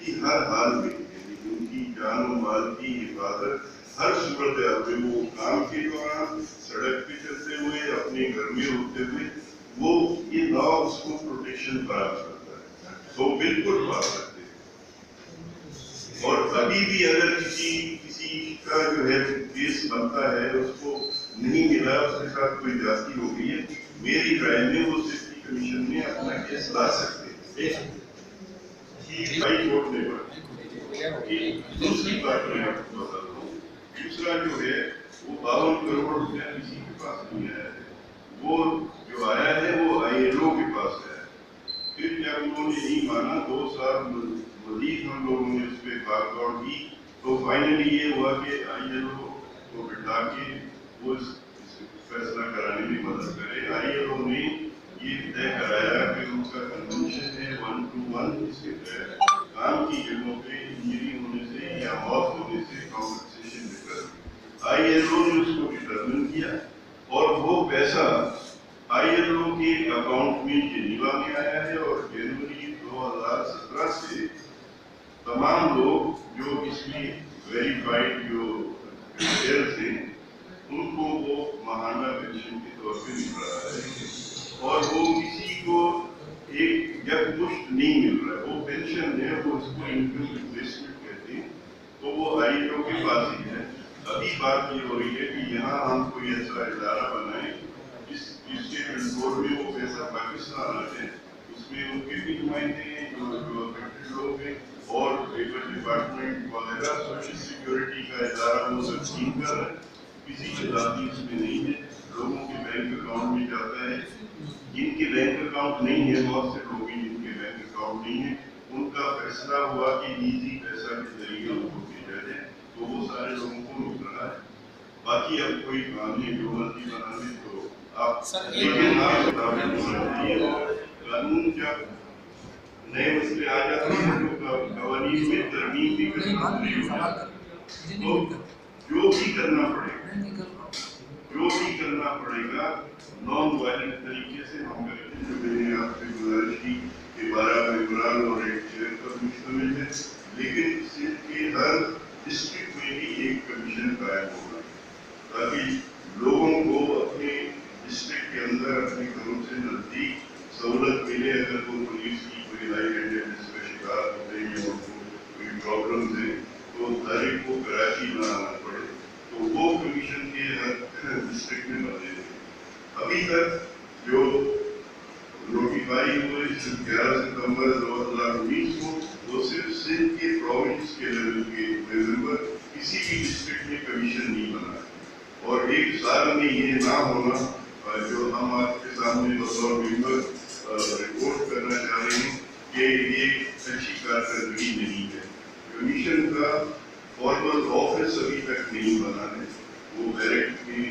کی ہر حال میں ان کی جان و مال کی حفاظت ہر صورت حال میں، وہ کام کے دوران، سڑک پہ چلتے ہوئے، اپنے گھر میں ہوتے ہوئے، وہ یہ لا اس کو پروٹیکشن فراہم کرتا ہے، تو بالکل پا سکتے ہیں۔ اور ابھی بھی اگر کسی کا جو ہے کیس بنتا ہے، اس کو نہیں ملا، اس کے ساتھ کوئی جاتی ہو گئی ہے، میری رائے میں وہ سیفٹی کمیشن میں اپنا کیس لا سکتے ہیں، ہائی کورٹ نے بات۔ دوسری بات میں آپ کو بتاتا ہوں، دوسرا جو ہے وہ 52 کروڑ روپیہ کسی کے پاس نہیں آیا ہے، وہ جو آیا ہے وہ ILO کے پاس آیا ہے۔ پھر جب انہوں نے نہیں مانا، 2 سال مزید ہم لوگوں نے اس پہ بات دوڑ کی، تو فائنلی یہ ہوا کہ ILO کو بٹھا کے وہ فیصلہ کرانے میں مدد کرے۔ ILO نے یہ طے کرایا کہ ان کا کنونشن ہے 1 to 1، اس کے تحت کام کی جگہوں پہ انجری ہونے سے یا موت ہونے سے کمپنسیشن ملتا ہے۔ ILO نے اس کو ڈٹرمن کیا اور وہ پیسہ ILO کے اکاؤنٹ میں جنیوا میں آیا ہے، اور جنوری 2017 سے تمام لوگ جو اس میں ویریفائڈ جو ڈیٹیلز ہیں ان کو وہ ماہانہ پینشن کے طور پہ مل رہا ہے، اور وہ کسی کو ایک یکمشت نہیں مل رہا ہے۔ وہ پینشن ہے، وہ اس کو انکم ریپلیسمنٹ کہتے ہیں، تو وہ ILO کے پاس ہی ہے۔ ابھی بات یہ ہو رہی ہے کہ یہاں ہم کوئی ایسا ادارہ بنائیں جس کے کنٹرول میں وہ پیسہ پاکستان آ جائے، اس میں ان کے بھی نمائندے ہیں جو افیکٹڈ لوگ ہیں، اور لیبر ڈپارٹمنٹ وغیرہ سوشل سیکورٹی کا ادارہ وہ تقسیم کر رہا ہے، کسی کی ذاتی اس میں نہیں ہے، لوگوں کے بینک اکاؤنٹ میں جاتا ہے۔ جن کے بینک اکاؤنٹ نہیں ہے، بہت سے لوگ ہیں جن کے بینک اکاؤنٹ نہیں ہے، ان کا فیصلہ ہوا کہ ایزی پیسہ کے ذریعے ان کو بھیجا جائے، تو وہ سارے لوگوں کو مل رہا ہے۔ باقی اب کوئی قانون جو مرضی بنا لیں تو آپ، لیکن آپ مطابق ہونا چاہیے، اور قانون جب نئے مسئلے آ جاتے ہیں تو قوانین میں ترمیم بھی کرنا ضروری ہو جاتا ہے۔ تو جو بھی کرنا پڑے گا نان وائلنٹ طریقے سے ہم کریں گے، جو میں نے آپ سے گزارش کی کہ 12 ممبران اور ایک چیئر پر مشتمل ہے، لیکن صرف کے ہر ڈسٹرکٹ میں بھی ایک کمیشن قائم ہوگا، تاکہ لوگوں کو اپنے ڈسٹرکٹ کے اندر اپنے گھروں سے نزدیک سہولت ملے۔ اگر وہ پولیس کی کوئی لائی ہینڈیڈنس کا شکار ہوتے ہیں یا ان کو کوئی پرابلمز ہیں تو ڈائریکٹ کو کراچی نہ آنا پڑے، تو وہ کمیشن کے ہر ڈسٹرکٹ میں بنے تھے۔ ابھی تک جو نوٹیفائی ہوئے 11 ستمبر 2019 کو، وہ صرف سندھ کے پروونس کے لیول کے ممبر کسی بھی ڈسٹرکٹ میں کمیشن نہیں بنا، اور 1 سال میں یہ نہ ہونا جو ہم آپ کے سامنے بطور ممبر رپورٹ کرنا چاہ رہے ہیں کہ یہ اچھی کارکردگی نہیں ہے۔ کمیشن کا فارمل آفس ابھی تک نہیں بنا ہے، وہ بیرک میں